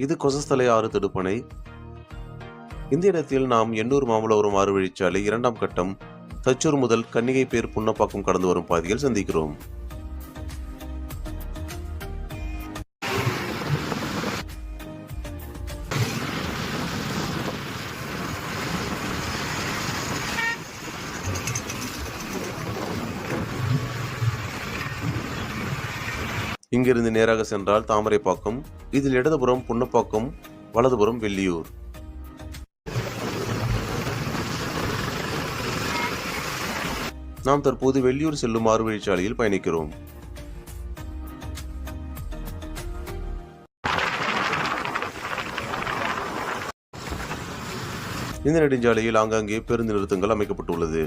இது கொசஸ்தலை ஆறு தடுப்பணை. இந்த இடத்தில் நாம் எண்ணூர் மாமல்லபுரம் ஆறு வழிச்சாலை 2ஆம் கட்டம் தச்சூர் முதல் கன்னிகைப்பேர் புன்னப்பாக்கம் கடந்து வரும் பாதையில் சந்திக்கிறோம். இங்கிருந்து நேராக சென்றால் தாமரைப்பாக்கம், இதில் இடதுபுறம் புன்னப்பாக்கம், வலதுபுறம் வெள்ளியூர். நாம் தற்போது வெள்ளியூர் செல்லும் ஆறு வழிச்சாலையில் பயணிக்கிறோம். இந்த நெடுஞ்சாலையில் ஆங்காங்கே பேருந்து நிறுத்தங்கள் அமைக்கப்பட்டுள்ளது.